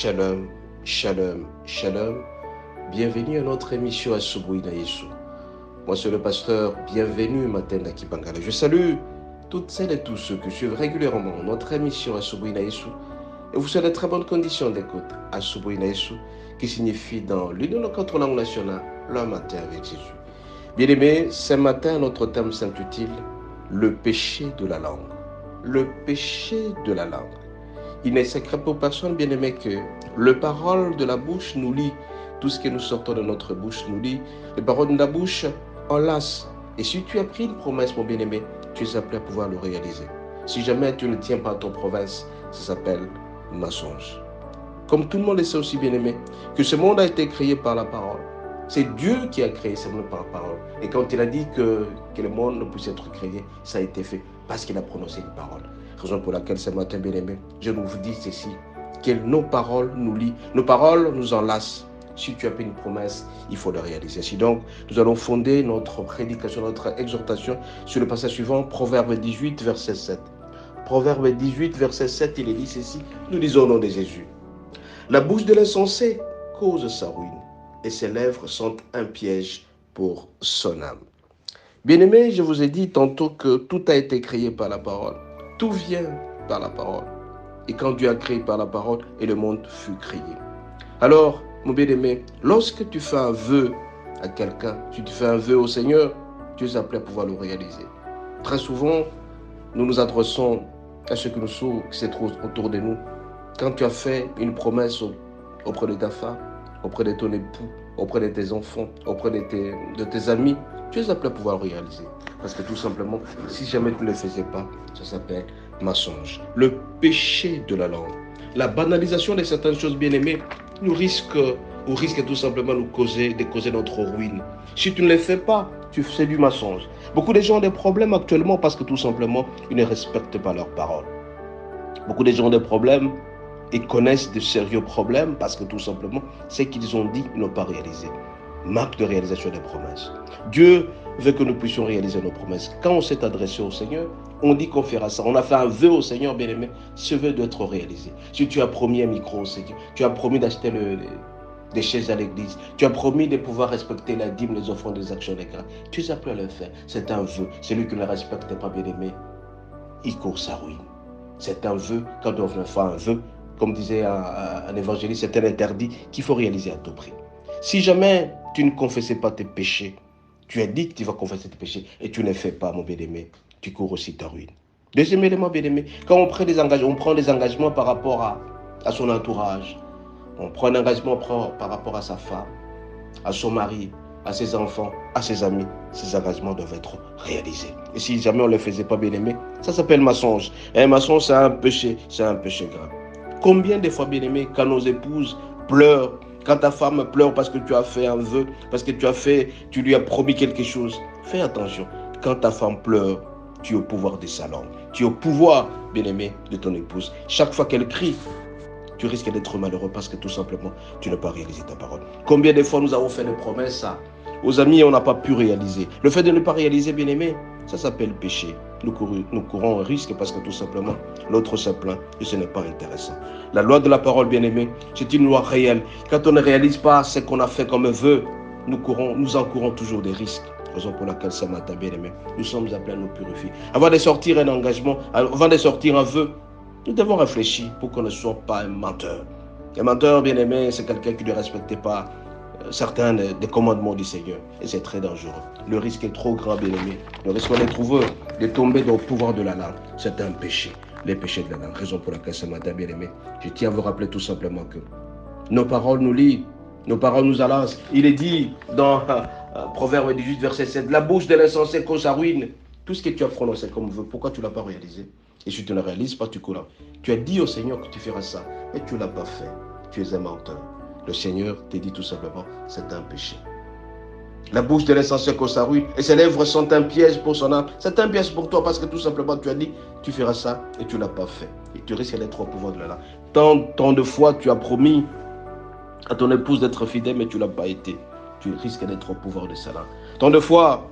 Shalom, shalom, shalom. Bienvenue à notre émission Asubuhi na Yesu. Moi, c'est le pasteur. Bienvenue matin d'Aki Bangala. Je salue toutes celles et tous ceux qui suivent régulièrement notre émission Asubuhi na Yesu. Et vous souhaite de très bonnes conditions d'écoute. Asubuhi na Yesu, qui signifie dans l'une de nos quatre langues nationales, le matin avec Jésus. Bien-aimés, ce matin, notre thème s'intitule Le péché de la langue. Le péché de la langue. Il n'est secret pour personne, bien-aimé, que le parole de la bouche nous lie. Tout ce que nous sortons de notre bouche nous lie. Les paroles de la bouche enlacent. Et si tu as pris une promesse, mon bien-aimé, tu es appelé à pouvoir le réaliser. Si jamais tu ne tiens pas à ton promesse, ça s'appelle mensonge. Comme tout le monde le sait aussi, bien-aimé, que ce monde a été créé par la parole. C'est Dieu qui a créé ce monde par la parole. Et quand il a dit que le monde ne puisse être créé, ça a été fait parce qu'il a prononcé une parole. Raison pour laquelle ce matin, bien-aimé, je vous dis ceci, que nos paroles nous lient, nos paroles nous enlacent. Si tu as fait une promesse, il faut le réaliser. Si donc, nous allons fonder notre prédication, notre exhortation sur le passage suivant, Proverbe 18, verset 7. Proverbe 18, verset 7, il est dit ceci, nous lisons au nom de Jésus. La bouche de l'insensé cause sa ruine, et ses lèvres sont un piège pour son âme. Bien-aimés, je vous ai dit tantôt que tout a été créé par la parole. Tout vient par la parole. Et quand Dieu a créé par la parole, et le monde fut créé. Alors, mon bien-aimé, lorsque tu fais un vœu à quelqu'un, si tu fais un vœu au Seigneur, tu es appelé à pouvoir le réaliser. Très souvent, nous nous adressons à ceux qui se trouvent autour de nous. Quand tu as fait une promesse auprès de ta femme, auprès de ton époux, auprès de tes enfants, auprès de tes amis, tu es appelé à pouvoir le réaliser. Parce que tout simplement, si jamais tu ne le faisais pas, ça s'appelle mensonge. Le péché de la langue. La banalisation de certaines choses, bien-aimées, nous risque tout simplement de causer notre ruine. Si tu ne le fais pas, tu fais du mensonge. Beaucoup de gens ont des problèmes actuellement parce que tout simplement, ils ne respectent pas leurs paroles. Beaucoup de gens ont des problèmes et connaissent de sérieux problèmes parce que tout simplement, ce qu'ils ont dit, ils n'ont pas réalisé. Marque de réalisation des promesses. Dieu veut que nous puissions réaliser nos promesses. Quand on s'est adressé au Seigneur, on dit qu'on fera ça. On a fait un vœu au Seigneur, bien-aimé. Ce vœu doit être réalisé. Si tu as promis un micro au Seigneur, tu as promis d'acheter des chaises à l'église, tu as promis de pouvoir respecter la dîme, les offrandes, les actions, les grâces, tu es appelé à le faire. C'est un vœu. Celui qui ne le respecte pas, bien-aimé, il court sa ruine. C'est un vœu. Quand on fait un vœu, comme disait un évangéliste, c'est un interdit qu'il faut réaliser à tout prix. Si jamais tu ne confessais pas tes péchés, tu as dit que tu vas confesser tes péchés et tu ne le fais pas, mon bien-aimé, tu cours aussi ta ruine. Deuxième élément, bien-aimé, quand on prend des engagements par rapport à son entourage. On prend un engagement par rapport à sa femme, à son mari, à ses enfants, à ses amis. Ces engagements doivent être réalisés. Et si jamais on ne les faisait pas, bien-aimé, ça s'appelle mensonge. Et un mensonge, c'est un péché grave. Combien de fois, bien-aimé, quand nos épouses pleurent, quand ta femme pleure parce que tu as fait un vœu, parce que tu lui as promis quelque chose, fais attention. Quand ta femme pleure, tu es au pouvoir de sa langue. Tu es au pouvoir, bien-aimé, de ton épouse. Chaque fois qu'elle crie, tu risques d'être malheureux parce que tout simplement, tu n'as pas réalisé ta parole. Combien de fois nous avons fait des promesses aux amis et on n'a pas pu réaliser. Le fait de ne pas réaliser, bien-aimé, ça s'appelle péché. Nous courons un risque parce que tout simplement, l'autre se plaint et ce n'est pas intéressant. La loi de la parole, bien-aimé, c'est une loi réelle. Quand on ne réalise pas ce qu'on a fait comme vœu, nous encourons toujours des risques. Raison pour laquelle ce matin, bien-aimé, nous sommes appelés à nous purifier. Avant de sortir un engagement, avant de sortir un vœu, nous devons réfléchir pour qu'on ne soit pas un menteur. Un menteur, bien-aimé, c'est quelqu'un qui ne respecte pas certains des commandements du Seigneur. Et c'est très dangereux. Le risque est trop grand, bien-aimé. Le risque qu'on est trouvé de tomber dans le pouvoir de la langue. C'est un péché. Les péchés de la langue. Raison pour laquelle ce matin, bien-aimé, je tiens à vous rappeler tout simplement que nos paroles nous lient, nos paroles nous enlacent. Il est dit dans Proverbe 18, verset 7, la bouche de l'insensé cause sa ruine. Tout ce que tu as prononcé comme vœu, pourquoi tu ne l'as pas réalisé? Et si tu ne réalises pas, tu cours. Tu as dit au Seigneur que tu feras ça, et tu ne l'as pas fait. Tu es un menteur. Le Seigneur te dit tout simplement, c'est un péché. La bouche de l'insensé cause sa ruine, et ses lèvres sont un piège pour son âme. C'est un piège pour toi parce que tout simplement tu as dit, tu feras ça, et tu ne l'as pas fait. Et tu risques d'être au pouvoir de la langue. Tant de fois tu as promis à ton épouse d'être fidèle, mais tu ne l'as pas été. Tu risques d'être au pouvoir de sa langue. Tant de fois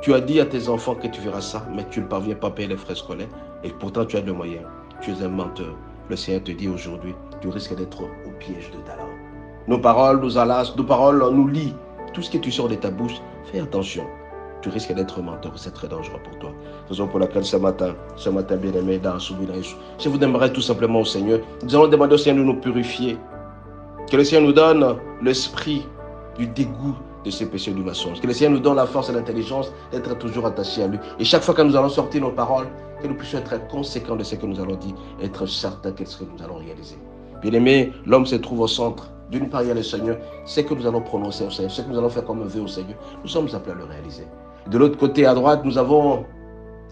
tu as dit à tes enfants que tu feras ça, mais tu ne parviens pas à payer les frais scolaires, et pourtant tu as le moyen. Tu es un menteur. le Seigneur te dit aujourd'hui, tu risques d'être au piège de ta langue. Nos paroles nous alassent, nos paroles nous lient. Tout ce que tu sors de ta bouche, fais attention. Tu risques d'être menteur, c'est très dangereux pour toi. Raison pour laquelle ce matin bien-aimé, dans Soubi, je vous demanderai tout simplement au Seigneur. Nous allons demander au Seigneur de nous purifier. Que le Seigneur nous donne l'esprit du dégoût de ces péchés du mensonge. Que le Seigneur nous donne la force et l'intelligence d'être toujours attachés à lui. Et chaque fois que nous allons sortir nos paroles, que nous puissions être conséquents de ce que nous allons dire, être certains de ce que nous allons réaliser. Bien-aimé, l'homme se trouve au centre. D'une part, il y a le Seigneur. Ce que nous allons prononcer au Seigneur, ce que nous allons faire comme vœu au Seigneur, nous sommes appelés à le réaliser. De l'autre côté, à droite, nous avons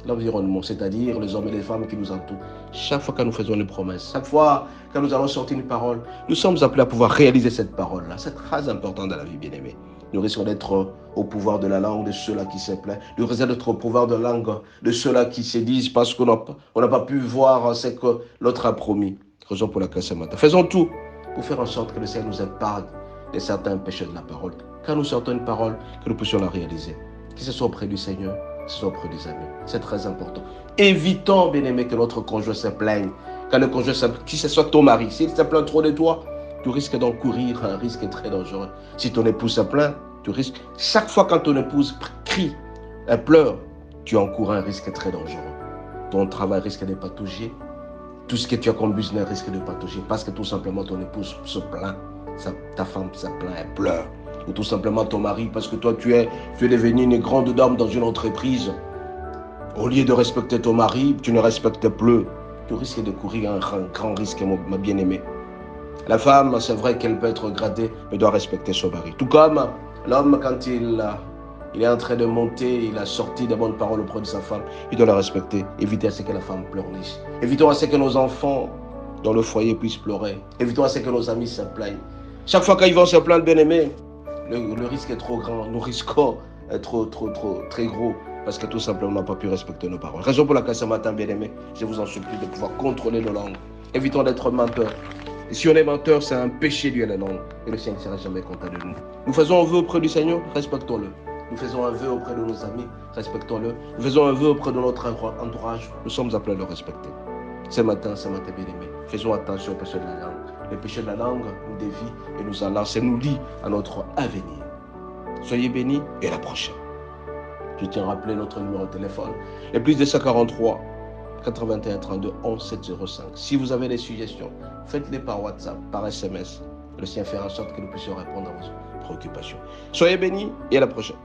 l'environnement, c'est-à-dire les hommes et les femmes qui nous entourent. Chaque fois que nous faisons une promesse, chaque fois que nous allons sortir une parole, nous sommes appelés à pouvoir réaliser cette parole-là. C'est très important dans la vie, bien-aimée. Nous risquons d'être au pouvoir de la langue de ceux-là qui se plaignent. Nous risquons d'être au pouvoir de la langue de ceux-là qui se disent parce qu'on n'a pas pu voir ce que l'autre a promis. Raison pour laquelle ce matin. Faisons tout pour faire en sorte que le Seigneur nous épargne de certains péchés de la parole. Quand nous sortons une parole, que nous puissions la réaliser. Que ce soit auprès du Seigneur, que ce soit auprès des amis. C'est très important. Évitons, bien-aimé, que notre conjoint se plaigne. Quand le conjoint se plaigne, si ce soit ton mari, s'il se plaint trop de toi, tu risques d'encourir un risque très dangereux. Si ton épouse se plaint, tu risques. Chaque fois quand ton épouse crie, elle pleure, tu encours un risque très dangereux. Ton travail risque de patauger. Tout ce que tu as comme business risque de patauger parce que tout simplement ton épouse se plaint. Ta femme se plaint, elle pleure. Ou tout simplement ton mari parce que toi tu es devenu une grande dame dans une entreprise. Au lieu de respecter ton mari, tu ne respectes plus. Tu risques de courir un grand risque, ma bien-aimée. La femme, c'est vrai qu'elle peut être gradée, mais doit respecter son mari. Tout comme l'homme, quand il est en train de monter, il a sorti de bonnes paroles auprès de sa femme, il doit la respecter. Évitez à ce que la femme pleurniche. Évitons à ce que nos enfants dans le foyer puissent pleurer. Évitons à ce que nos amis se plaignent. Chaque fois qu'ils vont se plaindre, bien-aimés, le risque est trop grand. Nous risquons d'être très gros parce que tout simplement, on n'a pas pu respecter nos paroles. Raison pour laquelle ce matin, bien-aimés, je vous en supplie de pouvoir contrôler nos langues. Évitons d'être menteurs. Et si on est menteur, c'est un péché lié à la langue. Et le Seigneur ne sera jamais content de nous. Nous faisons un vœu auprès du Seigneur, respectons-le. Nous faisons un vœu auprès de nos amis, respectons-le. Nous faisons un vœu auprès de notre entourage, nous sommes appelés à le respecter. Ce matin, bien-aimés, faisons attention au péché de la langue. Le péché de la langue nous dévie et nous enlace et nous lie à notre avenir. Soyez bénis et à la prochaine. Je tiens à rappeler notre numéro de téléphone, le plus 243 81 32 11 705. Si vous avez des suggestions, faites-les par WhatsApp, par SMS. Le Seigneur fera en sorte que nous puissions répondre à vos préoccupations. Soyez bénis et à la prochaine.